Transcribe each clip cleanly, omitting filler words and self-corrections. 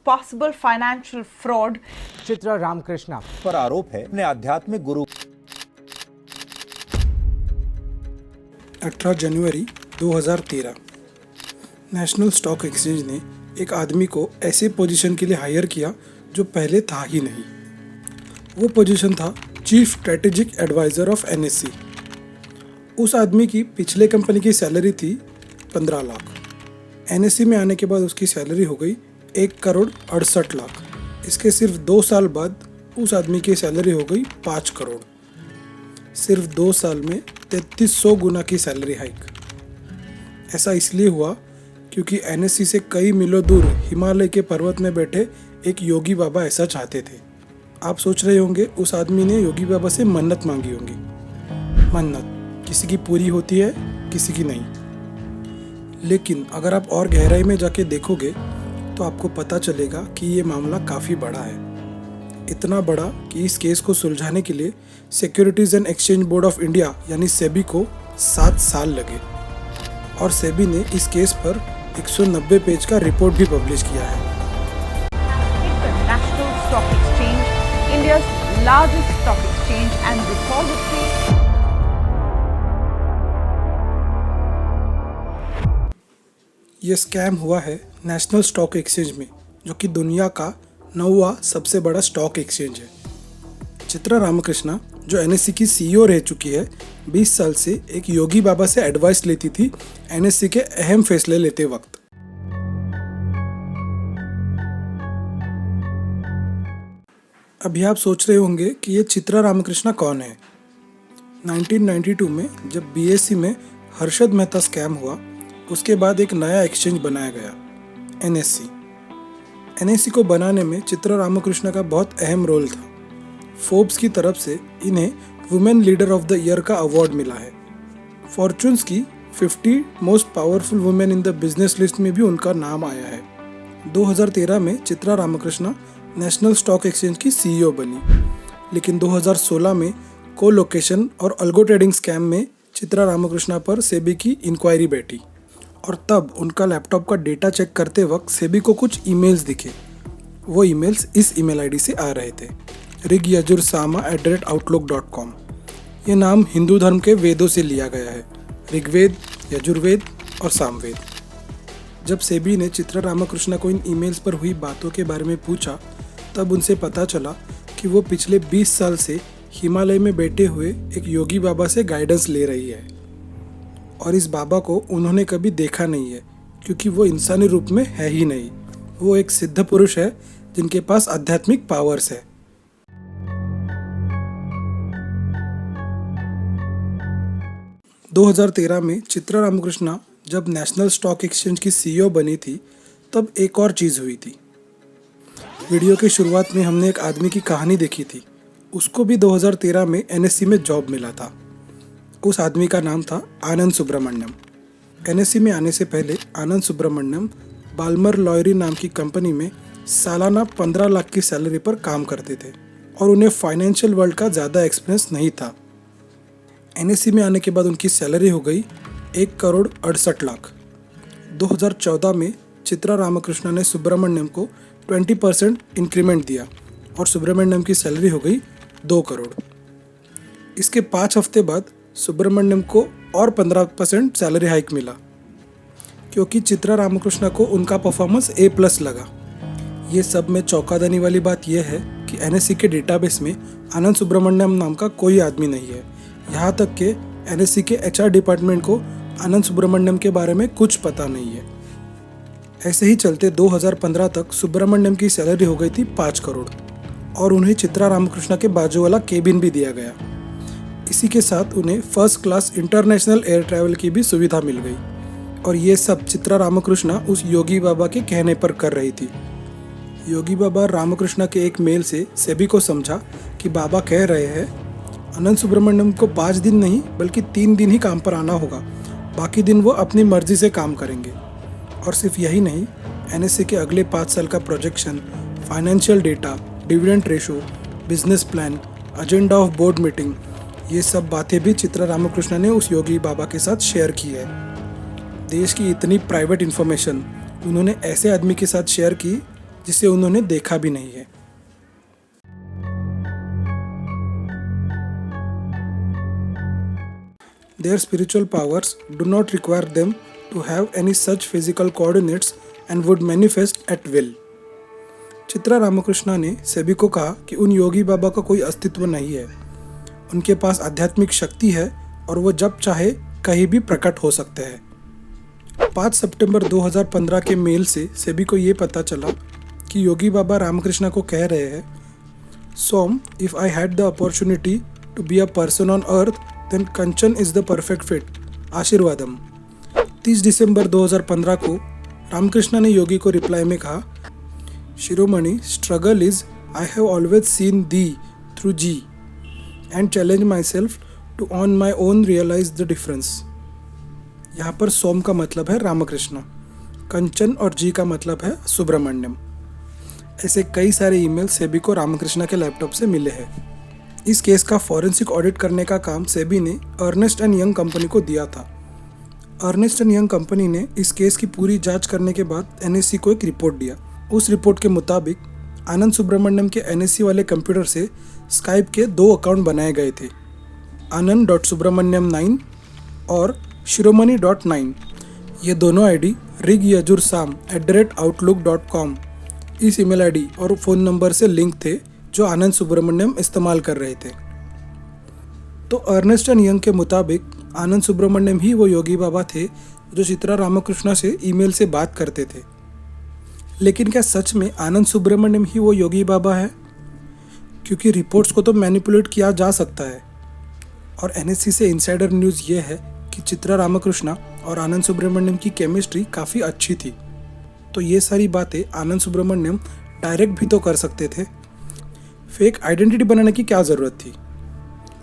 possible financial fraud. Chitra Ramakrishna पर आरोप है अपने आध्यात्मिक गुरु 18 जनवरी 2013 नेशनल स्टॉक एक्सचेंज ने एक आदमी को ऐसे पोजीशन के लिए हायर किया जो पहले था ही नहीं। वो पोजीशन था chief strategic adviser of NSC. उस आदमी की पिछले कंपनी की सैलरी थी 15 लाख। एनएससी में आने के बाद उसकी सैलरी हो गई 1,68,00,000। इसके सिर्फ 2 साल बाद उस आदमी की सैलरी हो गई 5 करोड़। सिर्फ 2 साल में 3300 गुना की सैलरी हाइक। ऐसा इसलिए हुआ क्योंकि एनएससी से कई मीलों दूर हिमालय के पर्वत में बैठे एक योगी बाबा ऐसा चाहते थे। आप सोच रहे होंगे उस आदमी ने योगी बाबा से मन्नत मांगी होंगी। मन्नत किसी की पूरी होती है, किसी की नहीं। लेकिन अगर आप और गहराई में जाके देखोगे तो आपको पता चलेगा कि ये मामला काफ़ी बड़ा है। इतना बड़ा कि इस केस को सुलझाने के लिए securities and exchange board of India यानी सेबी को 7 साल लगे और सेबी ने इस केस पर 190 पेज का रिपोर्ट भी पब्लिश किया है। National Stock Exchange, India's largest stock exchange and repository. ये स्कैम हुआ है नेशनल स्टॉक एक्सचेंज में, जो कि दुनिया का 9वां सबसे बड़ा स्टॉक एक्सचेंज है। चित्रा रामकृष्णा जो एनएससी की सीईओ रह चुकी है, 20 साल से एक योगी बाबा से एडवाइस लेती थी एनएससी के अहम फैसले लेते वक्त। अभी आप सोच रहे होंगे कि ये चित्रा रामकृष्णा कौन है। 1992 में जब बीएससी में हर्षद मेहता स्कैम हुआ, उसके बाद एक नया एक्सचेंज बनाया गया, एनएससी। एनएससी को बनाने में चित्रा रामकृष्णा का बहुत अहम रोल था। फोर्ब्स की तरफ से इन्हें women leader of the year का अवार्ड मिला है। फॉर्च्यून्स की 50 most powerful women in the business list में भी उनका नाम आया है। 2013 में Chitra Ramakrishna national stock exchange की सीईओ बनी, लेकिन 2016 में कोलोकेशन और अल्गो ट्रेडिंग स्कैम में चित्रा रामकृष्णा पर सेबी की इंक्वायरी बैठी और तब उनका लैपटॉप का डेटा चेक करते वक्त सेबी को कुछ ईमेल्स दिखे। वो ईमेल्स इस ईमेल आईडी से आ रहे थे, rigyajurSama@outlook.com। ये नाम हिंदू धर्म के वेदों से लिया गया है, ऋग्वेद, यजुर्वेद और सामवेद। जब सेबी ने चित्रा रामकृष्णा को इन ईमेल्स पर हुई बातों के बारे में पूछा, तब उनसे पता चला कि वो पिछले 20 साल से हिमालय में बैठे हुए एक योगी बाबा से गाइडेंस ले रही है और इस बाबा को उन्होंने कभी देखा नहीं है क्योंकि वो इंसानी रूप में है ही नहीं। वो एक सिद्ध पुरुष है जिनके पास आध्यात्मिक पावर्स है। – 2013 में चित्रा रामकृष्णा जब नेशनल स्टॉक एक्सचेंज की सीईओ बनी थी, तब एक और चीज़ हुई थी। वीडियो की शुरुआत में हमने एक आदमी की कहानी देखी थी। उसको भी 2013 में एनएससी में जॉब मिला था। उस आदमी का नाम था आनंद सुब्रमण्यम। एनएससी में आने से पहले आनंद सुब्रमण्यम बाल्मर लॉयरी नाम की कंपनी में सालाना 15 लाख की सैलरी पर काम करते थे और उन्हें फाइनेंशियल वर्ल्ड का ज़्यादा एक्सपीरियंस नहीं था। एनएससी में आने के बाद उनकी सैलरी हो गई 1,68,00,000। 2014 में चित्रा रामकृष्णा ने सुब्रमण्यम को 20% इंक्रीमेंट दिया और सुब्रमण्यम की सैलरी हो गई 2 करोड़। इसके 5 हफ्ते बाद सुब्रमण्यम को और 15% सैलरी हाइक मिला क्योंकि चित्रा रामकृष्णा को उनका परफॉर्मेंस A+ लगा। ये सब में चौंकाने वाली बात यह है कि एनएससी के डेटाबेस में आनंद सुब्रमण्यम नाम का कोई आदमी नहीं है। यहाँ तक कि एनएससी के HR डिपार्टमेंट को आनंद सुब्रमण्यम के बारे में कुछ पता नहीं है। ऐसे ही चलते 2015 तक सुब्रमण्यम की सैलरी हो गई थी 5 करोड़ और उन्हें चित्रा रामकृष्णा के बाजू वाला केबिन भी दिया गया। इसी के साथ उन्हें first class international air travel की भी सुविधा मिल गई और ये सब चित्रा रामकृष्णा उस योगी बाबा के कहने पर कर रही थी। योगी बाबा रामकृष्णा के एक मेल से सेबी को समझा कि बाबा कह रहे हैं आनंद सुब्रमण्यम को 5 दिन नहीं बल्कि 3 दिन ही काम पर आना होगा, बाकी दिन वो अपनी मर्जी से काम करेंगे। और सिर्फ यही नहीं, एनएससी के अगले 5 साल का projection, financial data, dividend ratio, business plan, agenda of board meeting, ये सब बातें भी चित्रा रामकृष्णा ने उस योगी बाबा के साथ शेयर की है। देश की इतनी प्राइवेट इन्फॉर्मेशन उन्होंने ऐसे आदमी के साथ शेयर की जिसे उन्होंने देखा भी नहीं है। Their spiritual powers do not require them to have any such physical coordinates and would manifest at will. Chitra Ramakrishna ने सभी को कहा कि उन योगी बाबा का कोई अस्तित्व नहीं है। उनके पास आध्यात्मिक शक्ति है और वो जब चाहे कहीं भी प्रकट हो सकते हैं। 5 सितंबर 2015 के मेल से सभी को ये पता चला कि योगी बाबा रामकृष्णा को कह रहे हैं, Som, if I had the opportunity to be a person on earth then Kanchan is the perfect fit, आशीर्वादम। 30 दिसंबर 2015 को रामकृष्णा ने योगी को रिप्लाई में कहा, Shiromani, struggle is I have always seen the through G and challenge myself to on my own realise the difference. यहाँ पर सोम का मतलब है रामकृष्णा, कंचन और जी का मतलब है सुब्रमण्यम। ऐसे कई सारे ईमेल सेबी को रामकृष्णा के लैपटॉप से मिले हैं। इस केस का फॉरेंसिक ऑडिट करने का काम सेबी ने अर्नेस्ट एंड यंग कंपनी को दिया था। अर्नेस्ट एंड यंग कंपनी ने इस केस की पूरी जांच करने के बाद एनएससी को एक रिपोर्ट दिया। उस रिपोर्ट के मुताबिक आनंद सुब्रमण्यम के एनएससी वाले कंप्यूटर से स्काइप के 2 अकाउंट बनाए गए थे, anand.subramaniam9 और shiromani.9। ये दोनों आईडी rigyajurSam@outlook.com इस ईमेल आईडी और फ़ोन नंबर से लिंक थे जो आनंद सुब्रमण्यम इस्तेमाल कर रहे थे। तो अर्नेस्ट एंड यंग के मुताबिक आनंद सुब्रमण्यम ही वो योगी बाबा थे जो चित्रा रामकृष्णा से ईमेल से बात करते थे। लेकिन क्या सच में आनंद सुब्रमण्यम ही वो योगी बाबा है? क्योंकि रिपोर्ट्स को तो मैनिपुलेट किया जा सकता है। और एनएससी से इनसाइडर न्यूज़ ये है कि चित्रा रामकृष्णा और आनंद सुब्रमण्यम की केमिस्ट्री काफ़ी अच्छी थी। तो ये सारी बातें आनंद सुब्रमण्यम डायरेक्ट भी तो कर सकते थे। फेक आइडेंटिटी बनाने की क्या ज़रूरत थी?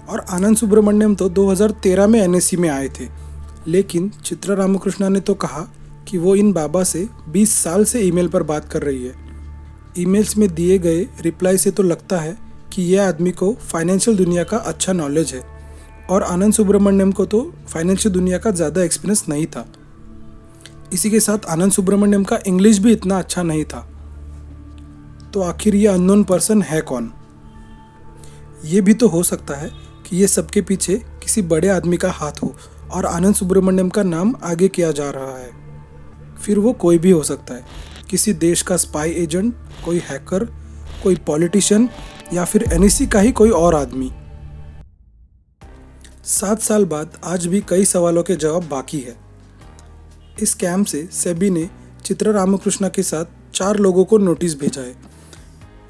और आनंद सुब्रमण्यम तो 2013 में एनएससी में आए थे, लेकिन चित्रा रामकृष्णा ने तो कहा कि वो इन बाबा से 20 साल से ईमेल पर बात कर रही है। ईमेल्स में दिए गए रिप्लाई से तो लगता है कि यह आदमी को फाइनेंशियल दुनिया का अच्छा नॉलेज है और आनंद सुब्रमण्यम को तो फाइनेंशियल दुनिया का ज़्यादा एक्सपीरियंस नहीं था। इसी के साथ आनंद सुब्रमण्यम का इंग्लिश भी इतना अच्छा नहीं था। तो आखिर ये अननोन पर्सन है कौन? ये भी तो हो सकता है कि ये सबके पीछे किसी बड़े आदमी का हाथ हो और आनंद सुब्रमण्यम का नाम आगे किया जा रहा है। फिर वो कोई भी हो सकता है, किसी देश का स्पाई एजेंट, कोई हैकर, कोई पॉलिटिशियन या फिर एनएससी का ही कोई और आदमी। 7 साल बाद आज भी कई सवालों के जवाब बाकी है। इस स्कैम से सेबी ने चित्रा रामकृष्णा के साथ 4 लोगों को नोटिस भेजा है।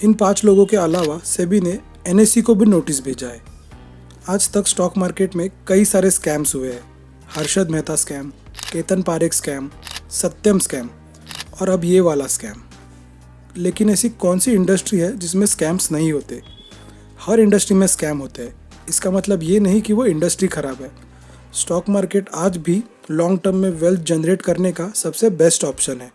इन 5 लोगों के अलावा सेबी ने एनएससी को भी नोटिस भेजा है। आज तक स्टॉक मार्केट में कई सारे स्कैम्स हुए हैं। हर्षद मेहता स्कैम, केतन पारेख स्कैम, सत्यम स्कैम और अब ये वाला स्कैम। लेकिन ऐसी कौन सी इंडस्ट्री है जिसमें स्कैम्स नहीं होते? हर इंडस्ट्री में स्कैम होते हैं। इसका मतलब ये नहीं कि वो इंडस्ट्री ख़राब है। स्टॉक मार्केट आज भी लॉन्ग टर्म में वेल्थ जनरेट करने का सबसे बेस्ट ऑप्शन है।